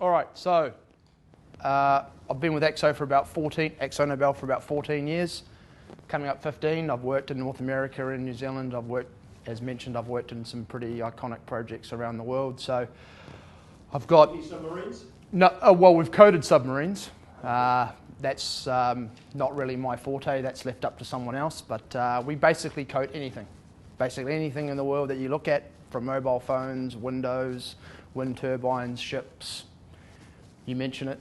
All right, so I've been with Aksonobel for about 14 years, coming up 15. I've worked in North America and New Zealand. As mentioned, I've worked in some pretty iconic projects around the world. So I've got... Any submarines? No, well, we've coated submarines. That's not really my forte. That's left up to someone else. But we basically coat anything. Basically anything in the world that you look at, from mobile phones, windows, wind turbines, ships. You mention it,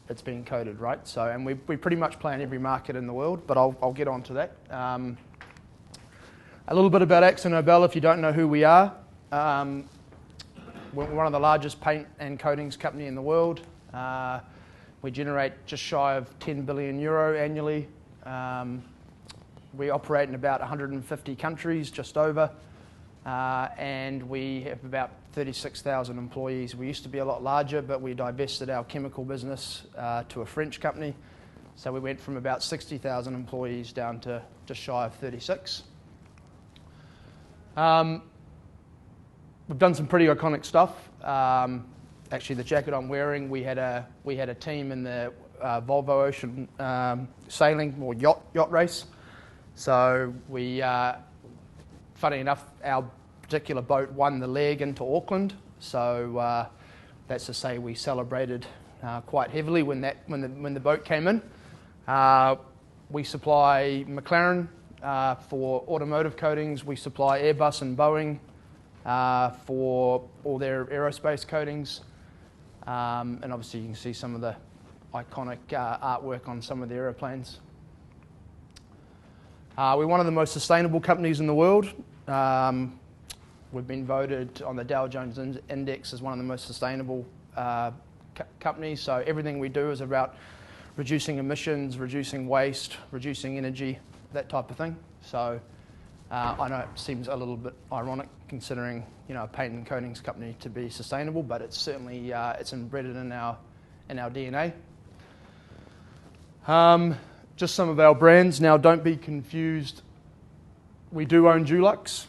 it's been coated, right? So, and we pretty much play in every market in the world, but I'll get on to that. A little bit about Aksonobel, if you don't know who we are. We're one of the largest paint and coatings company in the world. We generate just shy of 10 billion euro annually. We operate in about 150 countries, just over, and we have about 36,000 employees. We used to be a lot larger, but we divested our chemical business to a French company. So we went from about 60,000 employees down to just shy of 36. We've done some pretty iconic stuff. Actually, the jacket I'm wearing, we had a team in the Volvo Ocean sailing or yacht race. So we, funny enough, our particular boat won the leg into Auckland. So that's to say we celebrated quite heavily when the boat came in. We supply McLaren for automotive coatings. We supply Airbus and Boeing for all their aerospace coatings. And obviously you can see some of the iconic artwork on some of the aeroplanes. We're one of the most sustainable companies in the world. We've been voted on the Dow Jones Index as one of the most sustainable companies. So everything we do is about reducing emissions, reducing waste, reducing energy, that type of thing. So I know it seems a little bit ironic considering, you know, a paint and coatings company to be sustainable, but it's certainly it's embedded in our DNA. Just some of our brands. Now, don't be confused. We do own Dulux,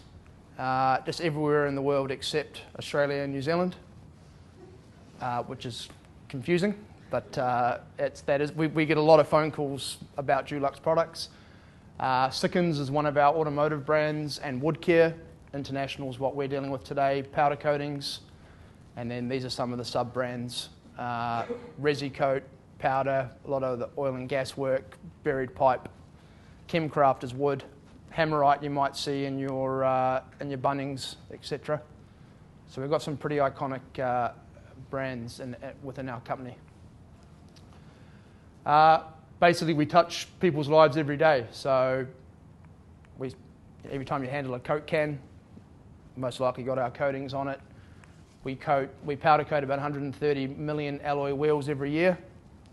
just everywhere in the world except Australia and New Zealand, which is confusing. But we get a lot of phone calls about Dulux products. Sickens is one of our automotive brands, and Woodcare International is what we're dealing with today. Powder coatings, and then these are some of the sub brands: Resicoat, Powder, a lot of the oil and gas work, buried pipe. Chemcraft is wood. Hammerite you might see in your Bunnings, etc. So we've got some pretty iconic brands within our company. Basically, we touch people's lives every day. So every time you handle a Coke can, most likely got our coatings on it. We powder coat about 130 million alloy wheels every year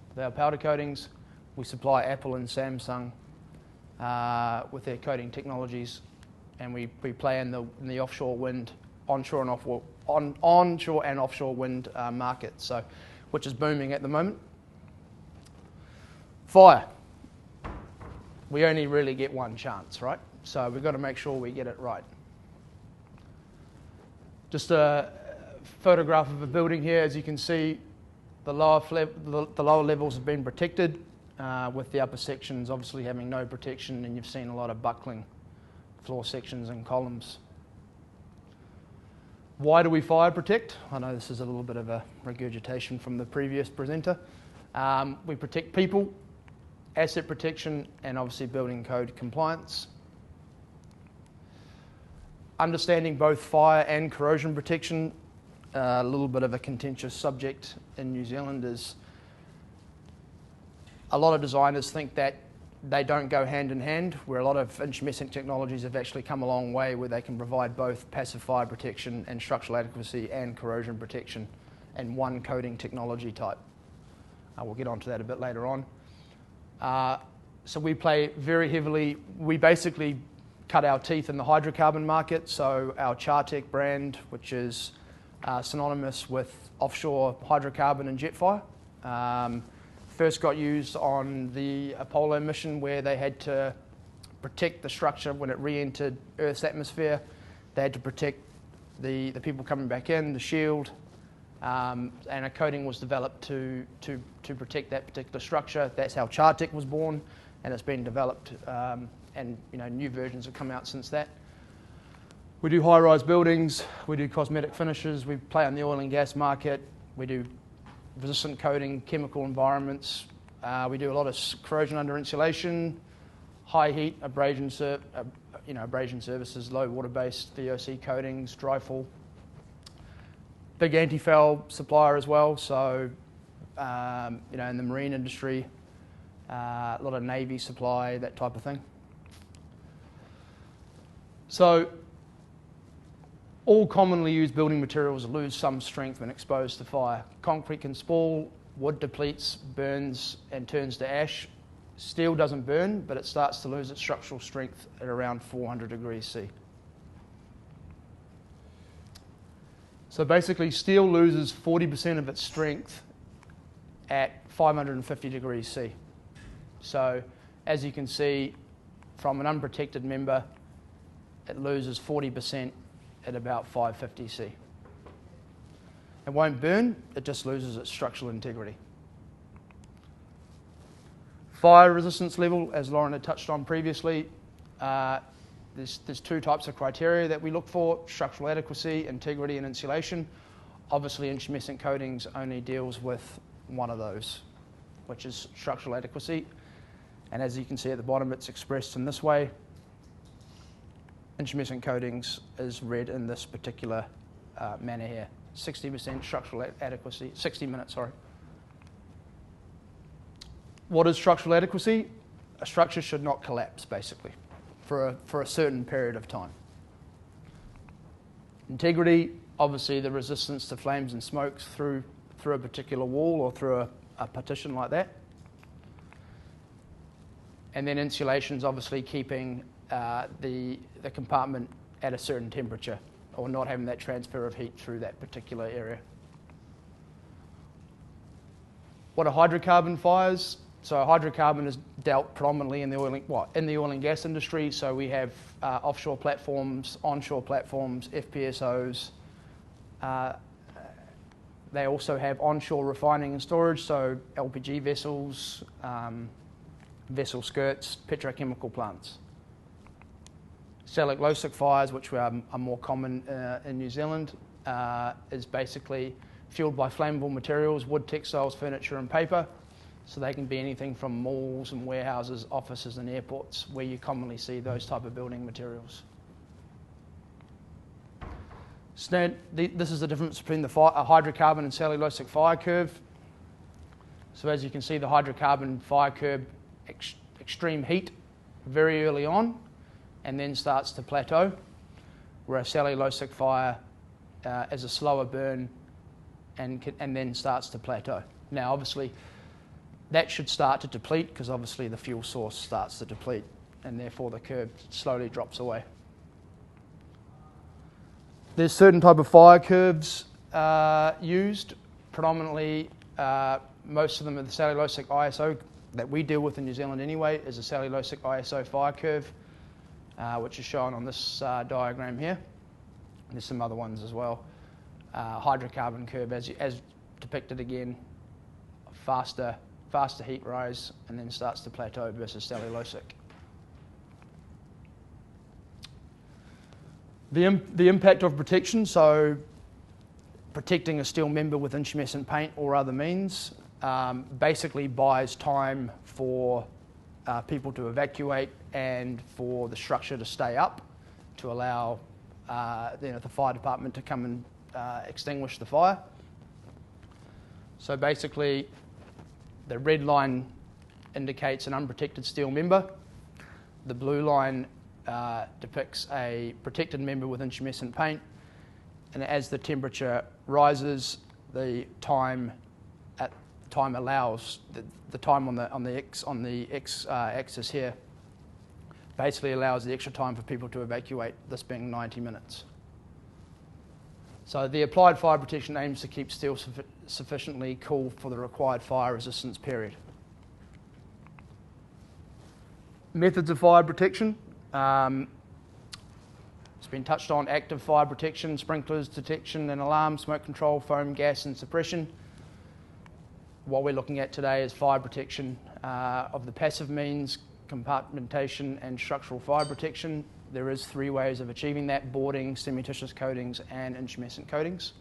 with our powder coatings. We supply Apple and Samsung with their coating technologies, and we play in the offshore wind, onshore and offshore wind market, so which is booming at the moment. Fire. We only really get one chance, right? So we've got to make sure we get it right. Just a photograph of a building here. As you can see, the lower levels have been protected, with the upper sections obviously having no protection, and you've seen a lot of buckling floor sections and columns. Why do we fire protect? I know this is a little bit of a regurgitation from the previous presenter. We protect people, asset protection, and obviously building code compliance. Understanding both fire and corrosion protection, a little bit of a contentious subject in New Zealand, is a lot of designers think that they don't go hand in hand, where a lot of intumescent technologies have actually come a long way where they can provide both passive fire protection and structural adequacy and corrosion protection in one coating technology type. We'll get onto that a bit later on. So we play very heavily. We basically cut our teeth in the hydrocarbon market. So our Chartec brand, which is synonymous with offshore hydrocarbon and jet fire, first got used on the Apollo mission, where they had to protect the structure when it re-entered Earth's atmosphere. They had to protect the people coming back in, the shield, and a coating was developed to protect that particular structure. That's how Chartec was born, and it's been developed, and new versions have come out since that. We do high-rise buildings, we do cosmetic finishes, we play on the oil and gas market, we do resistant coating, chemical environments, we do a lot of corrosion under insulation, high heat, abrasion services, low water-based VOC coatings, dry fall. Big anti-foul supplier as well, so in the marine industry, a lot of Navy supply, that type of thing. So all commonly used building materials lose some strength when exposed to fire. Concrete can spoil, wood depletes, burns and turns to ash. Steel doesn't burn, but it starts to lose its structural strength at around 400 degrees C. So basically steel loses 40% of its strength at 550 degrees C. So as you can see, from an unprotected member, it loses 40% at about 550 C. It won't burn, it just loses its structural integrity. Fire resistance level, as Lauren had touched on previously, there's two types of criteria that we look for: structural adequacy, integrity and insulation. Obviously intumescent coatings only deals with one of those, which is structural adequacy. And as you can see at the bottom, it's expressed in this way. Intumescent coatings is read in this particular manner here. 60% structural adequacy, 60 minutes, sorry. What is structural adequacy? A structure should not collapse, basically, for a certain period of time. Integrity, obviously the resistance to flames and smokes through a particular wall or through a partition like that. And then insulation is obviously keeping the compartment at a certain temperature, or not having that transfer of heat through that particular area. What are hydrocarbon fires? So hydrocarbon is dealt predominantly in the oil and gas industry. So we have offshore platforms, onshore platforms, FPSOs. They also have onshore refining and storage, so LPG vessels, vessel skirts, petrochemical plants. Cellulosic fires, which are more common in New Zealand, is basically fueled by flammable materials, wood, textiles, furniture and paper. So they can be anything from malls and warehouses, offices and airports, where you commonly see those type of building materials. This is the difference between a hydrocarbon and cellulosic fire curve. So as you can see, the hydrocarbon fire curve, extreme heat very early on, and then starts to plateau, where a cellulosic fire is a slower burn and then starts to plateau. Now obviously that should start to deplete, because obviously the fuel source starts to deplete, and therefore the curve slowly drops away. There's certain type of fire curves used, predominantly most of them are the cellulosic ISO that we deal with in New Zealand anyway, is a cellulosic ISO fire curve, which is shown on this diagram here. There's some other ones as well. Hydrocarbon curve, as depicted again, faster heat rise and then starts to plateau versus cellulosic. The impact of protection, so protecting a steel member with intumescent paint or other means, basically buys time for people to evacuate and for the structure to stay up to allow the fire department to come and extinguish the fire. So basically, the red line indicates an unprotected steel member. The blue line depicts a protected member with intumescent paint, and as the temperature rises, the time allows the time on the x axis here basically allows the extra time for people to evacuate, this being 90 minutes. So the applied fire protection aims to keep steel sufficiently cool for the required fire resistance period. Methods of fire protection. It's been touched on: active fire protection, sprinklers, detection and alarm, smoke control, foam, gas and suppression. What we're looking at today is fire protection of the passive means, compartmentation and structural fire protection. There is 3 ways of achieving that: boarding, cementitious coatings and intumescent coatings.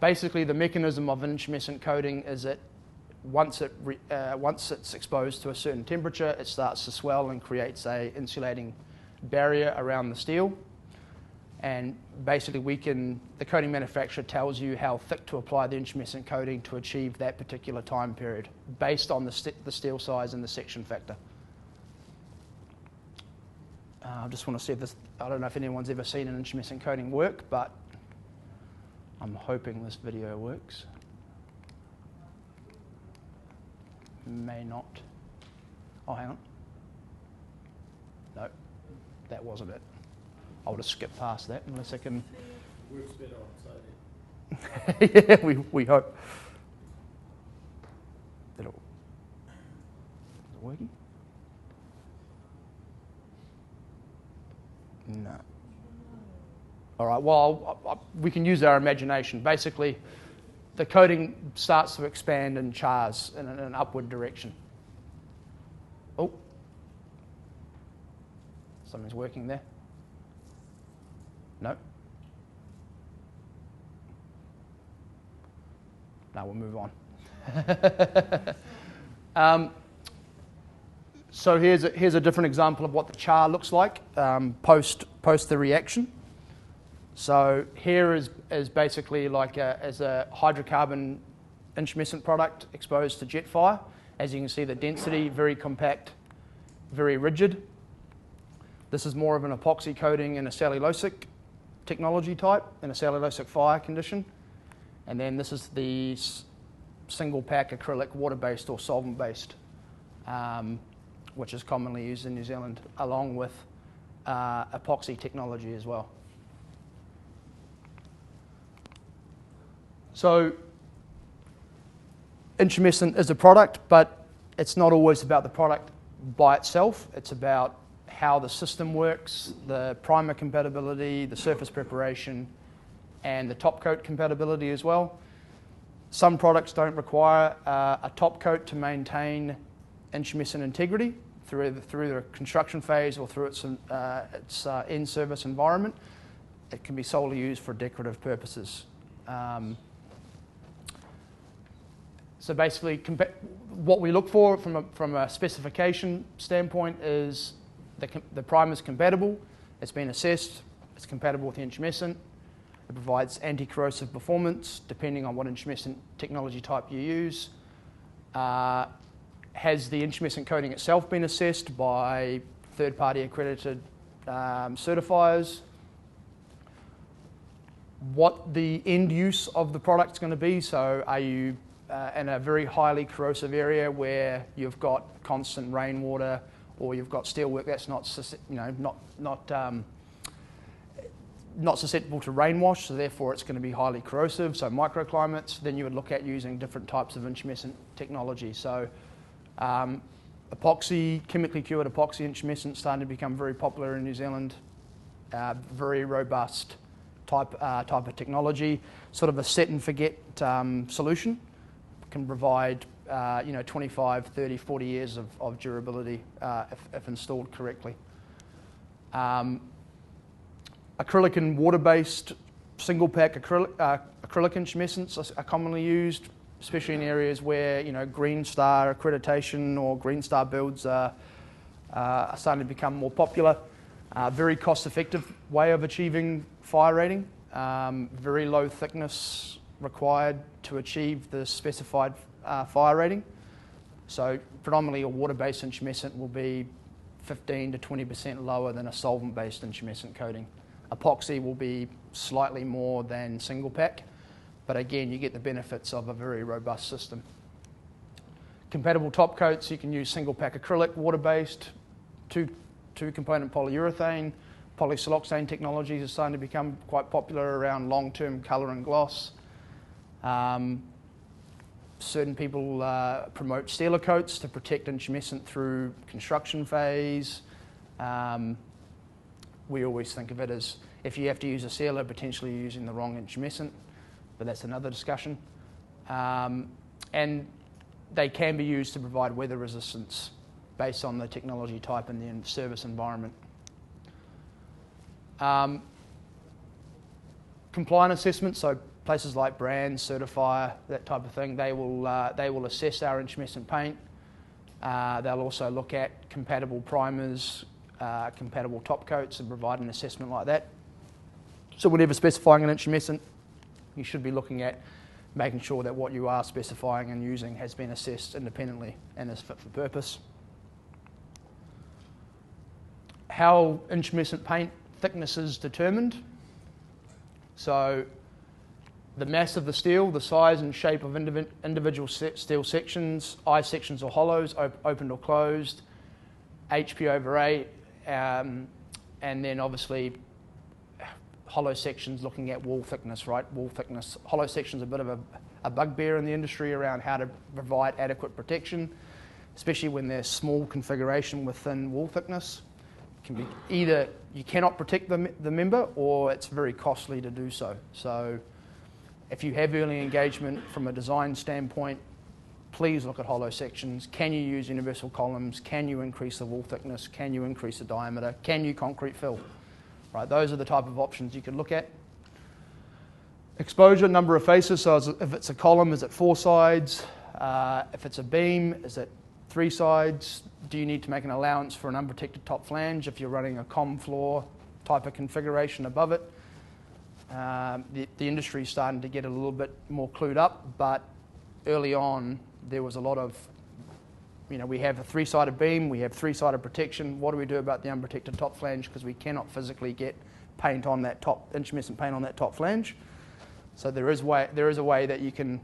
Basically, the mechanism of an intumescent coating is that once it's exposed to a certain temperature, it starts to swell and creates a insulating barrier around the steel. And basically, the coating manufacturer tells you how thick to apply the intumescent coating to achieve that particular time period, based on the steel size and the section factor. I just want to see if this. I don't know if anyone's ever seen an intumescent coating work, but I'm hoping this video works. May not. Oh, hang on. No, that wasn't it. I'll just skip past that unless I can. Works better on side. Yeah, we hope. Is it working? No. All right, well, we can use our imagination. Basically, the coating starts to expand and chars in an upward direction. Oh, something's working there. No. Now we'll move on. So here's a different example of what the char looks like post the reaction. So here is basically like as a hydrocarbon intumescent product exposed to jet fire. As you can see, the density, very compact, very rigid. This is more of an epoxy coating in a cellulosic technology type, in a cellulosic fire condition. And then this is the single pack acrylic water-based or solvent-based, which is commonly used in New Zealand, along with epoxy technology as well. So intumescent is a product, but it's not always about the product by itself. It's about how the system works, the primer compatibility, the surface preparation, and the top coat compatibility as well. Some products don't require a top coat to maintain intumescent integrity through the construction phase or through its in-service environment. It can be solely used for decorative purposes. So basically, what we look for from a specification standpoint is the primer is compatible, it's been assessed, it's compatible with the intumescent, it provides anti-corrosive performance depending on what intumescent technology type you use. Has the intumescent coating itself been assessed by third-party accredited certifiers? What the end use of the product is going to be. So are you in a very highly corrosive area where you've got constant rainwater, or you've got steelwork that's not susceptible to rainwash, so therefore it's going to be highly corrosive, so microclimates, then you would look at using different types of intumescent technology. So epoxy, chemically cured epoxy intumescent starting to become very popular in New Zealand, very robust type of technology, sort of a set and forget solution, can provide 25, 30, 40 years of durability if installed correctly. Acrylic and water-based single-pack acrylic intumescents are commonly used, especially in areas where Green Star accreditation or Green Star builds are starting to become more popular. Very cost-effective way of achieving fire rating. Very low thickness required to achieve the specified fire rating. So predominantly a water-based intumescent will be 15 to 20% lower than a solvent-based intumescent coating. Epoxy will be slightly more than single pack, but again, you get the benefits of a very robust system. Compatible top coats, you can use single pack acrylic, water-based, two-component polyurethane. Polysiloxane technologies are starting to become quite popular around long-term colour and gloss. Certain people promote sealer coats to protect intumescent through construction phase. We always think of it as, if you have to use a sealer, potentially you're using the wrong intumescent, but that's another discussion. And they can be used to provide weather resistance based on the technology type and the service environment. Compliance assessments, so places like brands, certifier, that type of thing, they will assess our intumescent paint. They'll also look at compatible primers, compatible top coats, and provide an assessment like that. So whenever specifying an intumescent, you should be looking at making sure that what you are specifying and using has been assessed independently and is fit for purpose. How intumescent paint thickness is determined. So the mass of the steel, the size and shape of individual steel sections, eye sections or hollows, opened or closed, HP over A, and then obviously hollow sections looking at wall thickness, right? Wall thickness. Hollow sections are a bit of a bugbear in the industry around how to provide adequate protection, especially when there's small configuration with thin wall thickness. It can be either you cannot protect the member, or it's very costly to do so. So if you have early engagement from a design standpoint, please look at hollow sections. Can you use universal columns? Can you increase the wall thickness? Can you increase the diameter? Can you concrete fill? Right, those are the type of options you can look at. Exposure, number of faces, so if it's a column, is it 4 sides? If it's a beam, is it 3 sides? Do you need to make an allowance for an unprotected top flange if you're running a com floor type of configuration above it? The industry is starting to get a little bit more clued up, but early on there was a lot of, we have a 3-sided beam, we have 3-sided protection. What do we do about the unprotected top flange, because we cannot physically get paint on that top, intumescent paint on that top flange? So there is a way that you can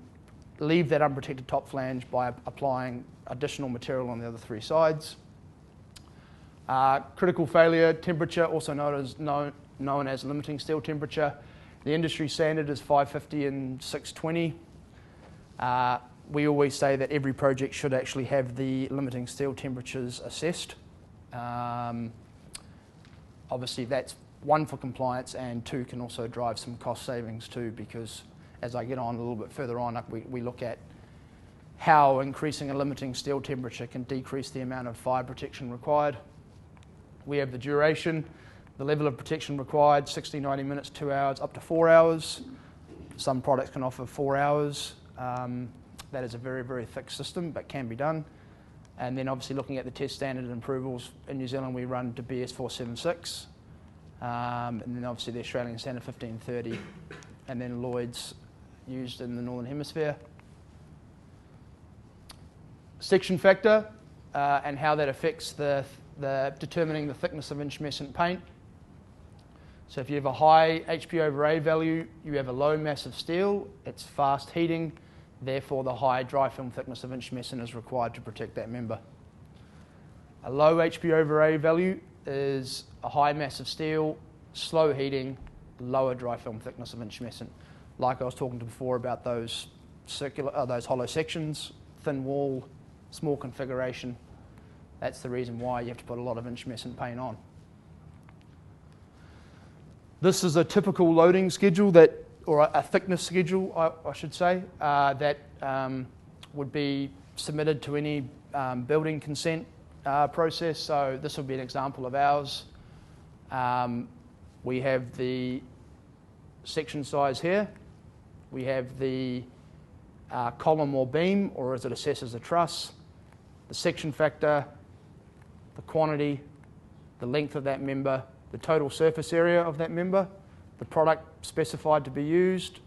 leave that unprotected top flange by applying additional material on the other 3 sides. Critical failure temperature, also known as limiting steel temperature. The industry standard is 550 and 620. We always say that every project should actually have the limiting steel temperatures assessed. Obviously that's 1 for compliance, and 2 can also drive some cost savings too, because as I get on a little bit further on, we look at how increasing a limiting steel temperature can decrease the amount of fire protection required. We have the duration, the level of protection required, 60, 90 minutes, 2 hours, up to 4 hours. Some products can offer 4 hours. That is a very, very thick system, but can be done. And then obviously looking at the test standard and approvals, in New Zealand we run to BS 476, and then obviously the Australian standard 1530, and then Lloyd's used in the Northern Hemisphere. Section factor and how that affects the determining the thickness of intumescent paint. So if you have a high HP over A value, you have a low mass of steel, it's fast heating, therefore the high dry film thickness of intumescent is required to protect that member. A low HP over A value is a high mass of steel, slow heating, lower dry film thickness of intumescent. Like I was talking to before about those those hollow sections, thin wall, small configuration. That's the reason why you have to put a lot of intumescent paint on. This is a typical loading schedule or a thickness schedule, I should say, that would be submitted to any building consent process. So this would be an example of ours. We have the section size here. We have the column or beam, or as it assesses a truss, the section factor, the quantity, the length of that member, the total surface area of that member, the product specified to be used,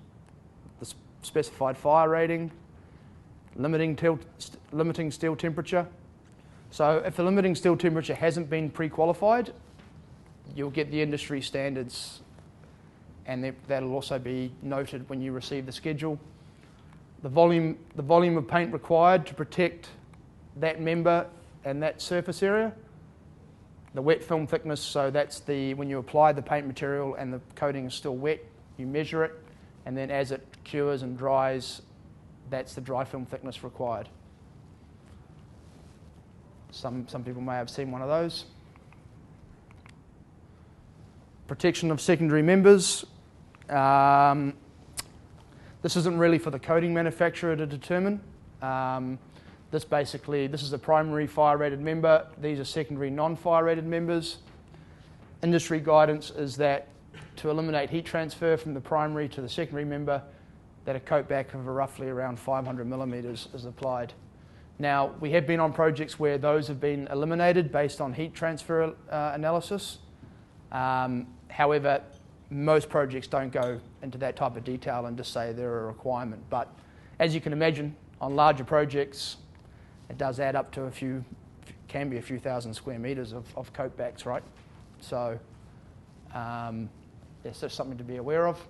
the specified fire rating, limiting steel temperature. So if the limiting steel temperature hasn't been pre-qualified, you'll get the industry standards, and that'll also be noted when you receive the schedule. The volume of paint required to protect that member and that surface area. The wet film thickness, so that's when you apply the paint material and the coating is still wet, you measure it, and then as it cures and dries, that's the dry film thickness required. Some people may have seen one of those. Protection of secondary members. This isn't really for the coating manufacturer to determine. This is a primary fire rated member. These are secondary non-fire rated members. Industry guidance is that to eliminate heat transfer from the primary to the secondary member, that a coat back of roughly around 500 millimetres is applied. Now, we have been on projects where those have been eliminated based on heat transfer analysis. However, most projects don't go into that type of detail and just say they're a requirement. But as you can imagine, on larger projects, it does add up to can be a few thousand square metres of coat backs, right? So it's just something to be aware of.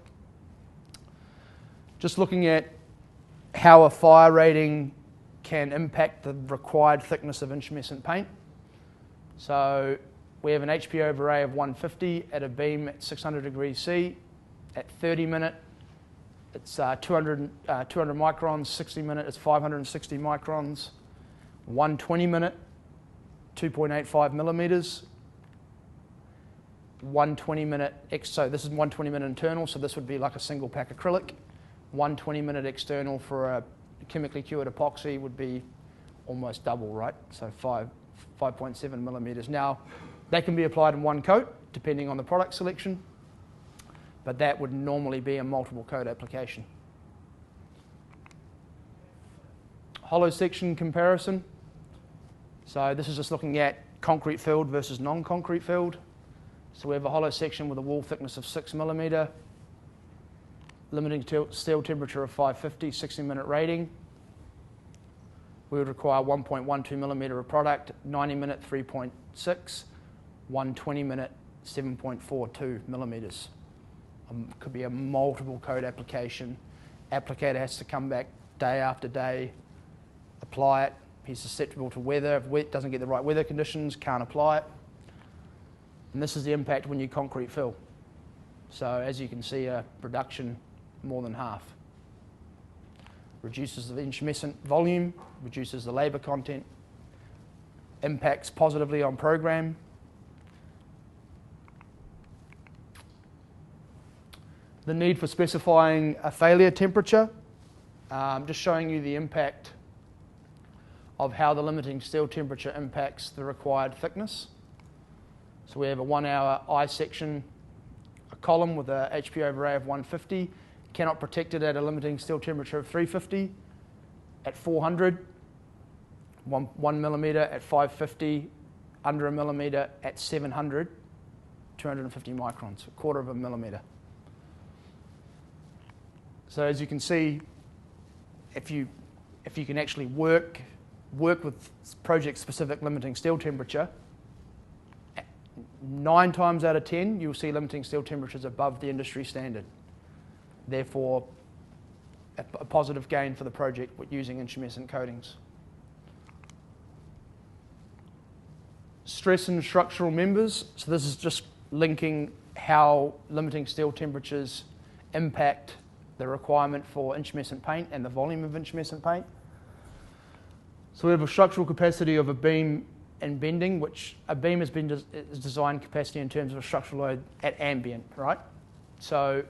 Just looking at how a fire rating can impact the required thickness of intumescent paint. So we have an HP overlay of 150 at a beam at 600 degrees C. At 30 minute, it's 200 microns. 60 minute, it's 560 microns. 120 minute, 2.85 millimeters. 120 minute, so this is 120 minute internal, so this would be like a single pack acrylic. 120 minute external for a chemically cured epoxy would be almost double, right? So 5.7 millimeters. Now, that can be applied in one coat, depending on the product selection, but that would normally be a multiple coat application. Hollow section comparison. So this is just looking at concrete filled versus non-concrete filled. So we have a hollow section with a wall thickness of 6 millimeter, limiting steel temperature of 550, 60 minute rating. We would require 1.12 millimeter of product, 90 minute 3.6, 120 minute 7.42 millimeters. Could be a multiple coat application. Applicator has to come back day after day, apply it. He's susceptible to weather. If it doesn't get the right weather conditions, can't apply it. And this is the impact when you concrete fill. So as you can see, a reduction more than half. Reduces the intumescent volume, reduces the labour content, impacts positively on program. The need for specifying a failure temperature, just showing you the impact of how the limiting steel temperature impacts the required thickness. So we have a 1 hour I section, a column with a HP overlay of 150, cannot protect it at a limiting steel temperature of 350, at 400, 1 millimetre at 550, under a millimetre at 700, 250 microns, a quarter of a millimetre. So as you can see, if you can actually work with project-specific limiting steel temperature, 9 times out of 10, you'll see limiting steel temperatures above the industry standard. Therefore, a positive gain for the project with using intumescent coatings. Stress and structural members. So this is just linking how limiting steel temperatures impact the requirement for intumescent paint and the volume of intumescent paint. So we have a structural capacity of a beam and bending, which a beam has been is design capacity in terms of a structural load at ambient, right? So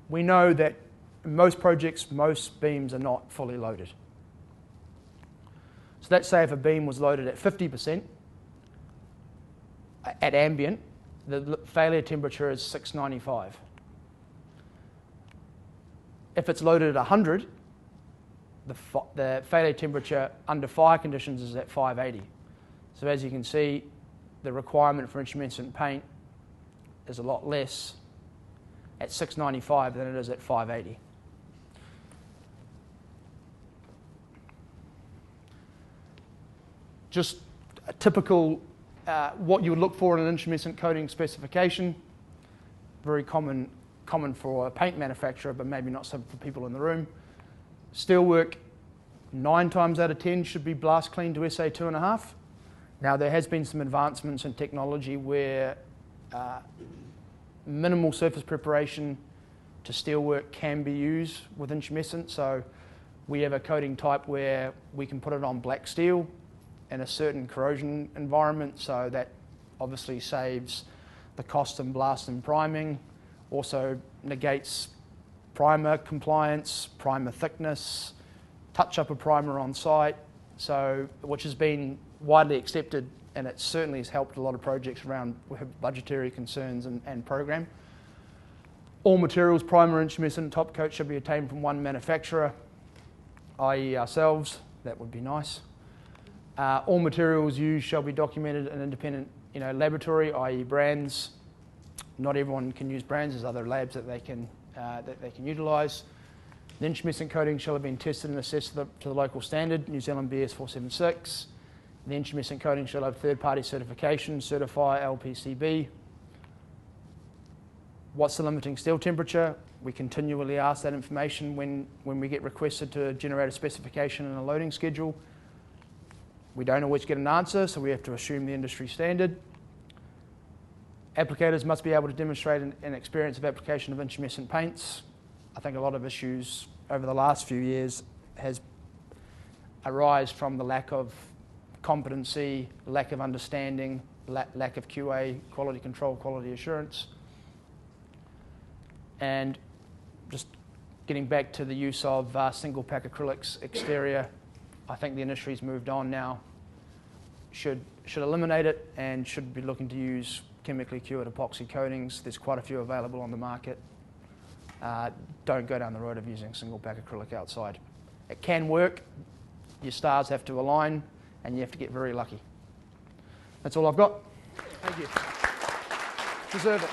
we know that in most projects, most beams are not fully loaded. So let's say if a beam was loaded at 50% at ambient, the failure temperature is 695. If it's loaded at 100, the failure temperature under fire conditions is at 580. So as you can see, the requirement for intumescent paint is a lot less at 695 than it is at 580. Just a typical, what you would look for in an intumescent coating specification, very common for a paint manufacturer, but maybe not so for people in the room. Steelwork, 9 times out of 10 should be blast clean to SA 2.5. Now there has been some advancements in technology where minimal surface preparation to steelwork can be used with intumescent. So we have a coating type where we can put it on black steel in a certain corrosion environment, so that obviously saves the cost and blast and priming, also negates primer compliance, primer thickness, touch up a primer on site, so which has been widely accepted, and it certainly has helped a lot of projects around budgetary concerns and program. All materials, primer, intumescent, top coat should be obtained from one manufacturer, i.e. ourselves. That would be nice. All materials used shall be documented in an independent laboratory, i.e. brands. Not everyone can use brands. There's other labs that they can utilise. The intumescent coating shall have been tested and assessed to the local standard, New Zealand BS 476. The intumescent coating shall have third-party certification, certify LPCB. What's the limiting steel temperature? We continually ask that information when we get requested to generate a specification and a loading schedule. We don't always get an answer, so we have to assume the industry standard. Applicators must be able to demonstrate an experience of application of intumescent paints. I think a lot of issues over the last few years has arise from the lack of competency, lack of understanding, lack of QA, quality control, quality assurance. And just getting back to the use of single pack acrylics exterior, I think the industry's moved on now. Should eliminate it and should be looking to use chemically cured epoxy coatings. There's quite a few available on the market. Don't go down the road of using single pack acrylic outside. It can work. Your stars have to align and you have to get very lucky. That's all I've got. Thank you. Deserve it.